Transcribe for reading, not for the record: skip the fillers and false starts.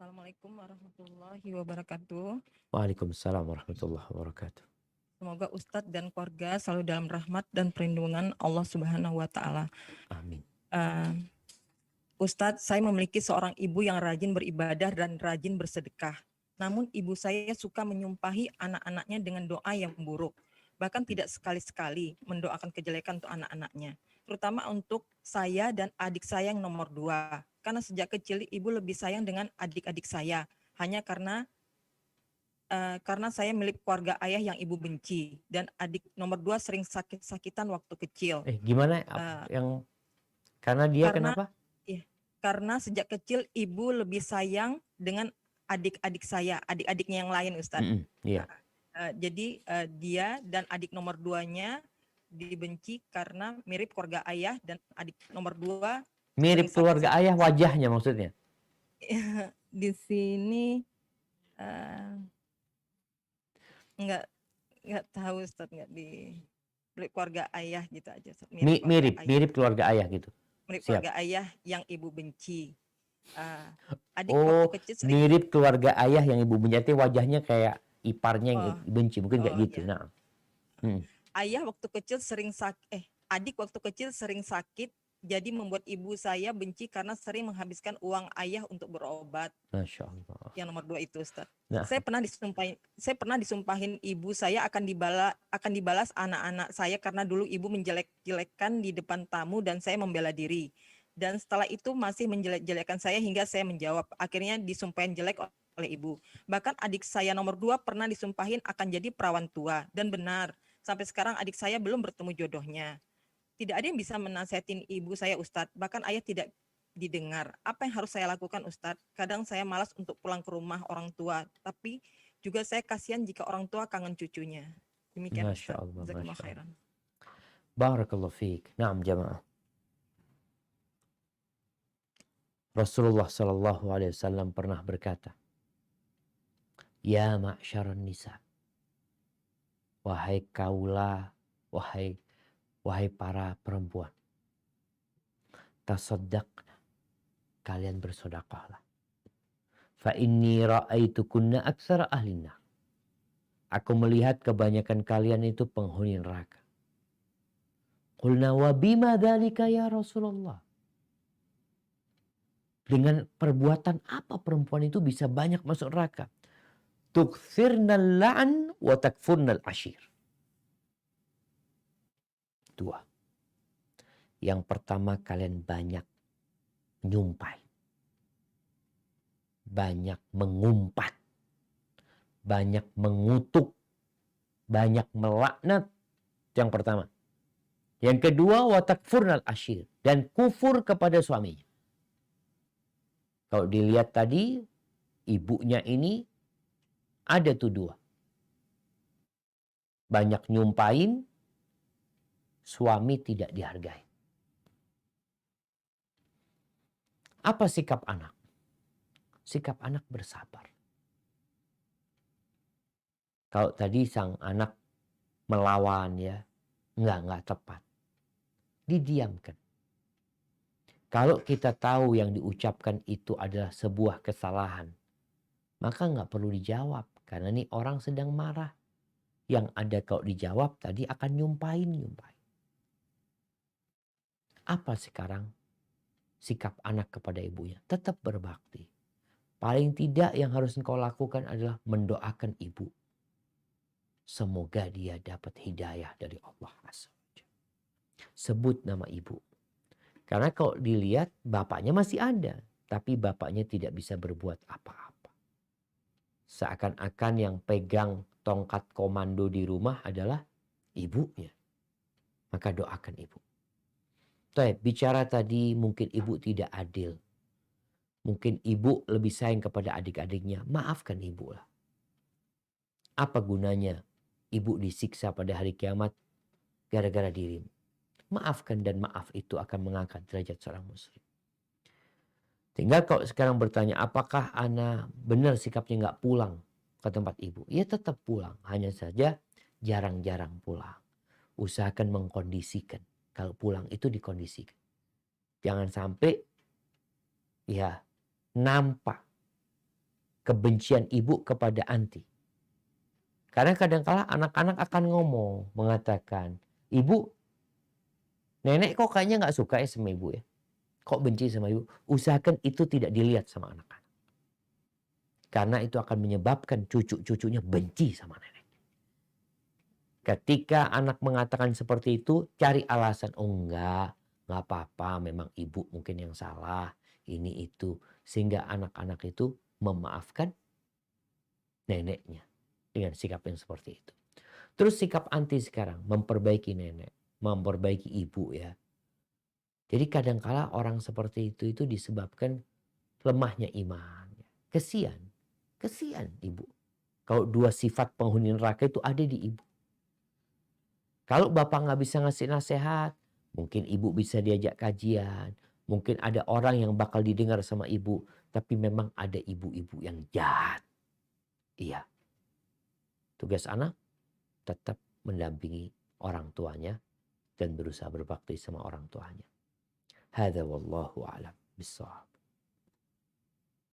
Assalamualaikum warahmatullahi wabarakatuh. Waalaikumsalam warahmatullahi wabarakatuh. Semoga Ustadz dan keluarga selalu dalam rahmat dan perlindungan Allah Subhanahu wa Ta'ala. Amin. Ustadz, saya memiliki seorang ibu yang rajin beribadah dan rajin bersedekah. Namun ibu saya suka menyumpahi anak-anaknya dengan doa yang buruk. Bahkan tidak sekali-sekali mendoakan kejelekan untuk anak-anaknya. Terutama untuk saya dan adik saya yang nomor 2. Karena sejak kecil ibu lebih sayang dengan adik-adik saya. Hanya karena saya milik keluarga ayah yang ibu benci. Dan adik nomor 2 sering sakit-sakitan waktu kecil. Gimana yang karena dia Karena kenapa? ya, karena sejak kecil ibu lebih sayang dengan adik-adik saya, adik-adiknya yang lain, Ustadz. Iya. Jadi dia dan adik nomor 2-nya dibenci karena mirip keluarga ayah, dan adik nomor 2 sering Mirip keluarga ayah wajahnya maksudnya? Di sini nggak tahu, Ustadz, nggak di keluarga ayah gitu aja, Ustadz. Mirip keluarga ayah gitu. Mirip Siap. keluarga ayah yang ibu benci. Adik waktu Oh, kecil sering mirip keluarga ayah yang ibu benci, wajahnya kayak iparnya yang benci, mungkin kayak gitu. ya. Nah. Ayah waktu kecil adik waktu kecil sering sakit, jadi membuat ibu saya benci karena sering menghabiskan uang ayah untuk berobat. Masya Allah. Yang nomor 2 itu, Ustaz. Nah. Saya pernah disumpahin ibu saya akan dibalas anak-anak saya karena dulu ibu menjelek-jelekan di depan tamu dan saya membela diri. Dan setelah itu masih menjelek-jelekan saya hingga saya menjawab. Akhirnya disumpahin jelek oleh ibu. Bahkan adik saya nomor 2 pernah disumpahin akan jadi perawan tua. Dan benar, sampai sekarang adik saya belum bertemu jodohnya. Tidak ada yang bisa menasihatin ibu saya, Ustadz. Bahkan ayah tidak didengar. Apa yang harus saya lakukan, Ustadz? Kadang saya malas untuk pulang ke rumah orang tua, tapi juga saya kasihan jika orang tua kangen cucunya. Demikian, Masya Ustadz. Allah. Jazakumullah Masya Allah. khairan. Barakallahu fiik. Naam jamaah. Rasulullah Shallallahu Alaihi Wasallam pernah berkata, Ya ma'syaran nisa, wahai kaula, wahai para perempuan, tasaddaq, kalian bersodakahlah. Fa inni ra'aitukunna aktsara ahlinna. Aku melihat kebanyakan kalian itu penghuni neraka. Qulna wa bima dzalika ya Rasulullah? Dengan perbuatan apa perempuan itu bisa banyak masuk neraka? Tukthirnal la'an wa takfurnal ashir. 2. Yang pertama, kalian banyak nyumpai, banyak mengumpat, banyak mengutuk, banyak melaknat. Yang pertama. Yang kedua, wa takfurnal ashir, dan kufur kepada suaminya. Kalau dilihat tadi, ibunya ini ada tuh 2. Banyak nyumpain, suami tidak dihargai. Apa sikap anak? Sikap anak bersabar. Kalau tadi sang anak melawan ya, enggak tepat. Didiamkan. Kalau kita tahu yang diucapkan itu adalah sebuah kesalahan, maka enggak perlu dijawab. Karena ini orang sedang marah. Yang ada kalau dijawab tadi akan nyumpain. Apa sekarang sikap anak kepada ibunya? Tetap berbakti. Paling tidak yang harus engkau lakukan adalah mendoakan ibu. Semoga dia dapat hidayah dari Allah Azza wa Jalla. Sebut nama ibu. Karena kalau dilihat bapaknya masih ada, tapi bapaknya tidak bisa berbuat apa-apa. Seakan-akan yang pegang tongkat komando di rumah adalah ibunya. Maka doakan ibu. Bicara tadi mungkin ibu tidak adil. Mungkin ibu lebih sayang kepada adik-adiknya. Maafkan ibu lah. Apa gunanya ibu disiksa pada hari kiamat gara-gara dirimu? Maafkan, dan maaf itu akan mengangkat derajat seorang muslim. Tinggal kalau sekarang bertanya, apakah ana benar sikapnya nggak pulang ke tempat ibu? Ya tetap pulang, hanya saja jarang-jarang pulang. Usahakan mengkondisikan. Kalau pulang itu dikondisikan. Jangan sampai ya nampak kebencian ibu kepada anti. Karena kadang-kala anak-anak akan ngomong, mengatakan, "Ibu, nenek kok kayaknya nggak suka ya sama ibu ya? Kok benci sama ibu?" Usahakan itu tidak dilihat sama anak-anak. Karena itu akan menyebabkan cucu-cucunya benci sama nenek. Ketika anak mengatakan seperti itu, cari alasan. "Oh enggak apa-apa, memang ibu mungkin yang salah, ini itu." Sehingga anak-anak itu memaafkan neneknya dengan sikap yang seperti itu. Terus sikap anti sekarang, memperbaiki nenek, memperbaiki ibu ya. Jadi kadangkala orang seperti itu disebabkan lemahnya iman. Kesian, kesian ibu. Kalau dua sifat penghuni neraka itu ada di ibu. Kalau bapak nggak bisa ngasih nasihat, mungkin ibu bisa diajak kajian. Mungkin ada orang yang bakal didengar sama ibu. Tapi memang ada ibu-ibu yang jahat. Iya, tugas anak tetap mendampingi orang tuanya dan berusaha berbakti sama orang tuanya. Hadza wallahu a'lam bissawab.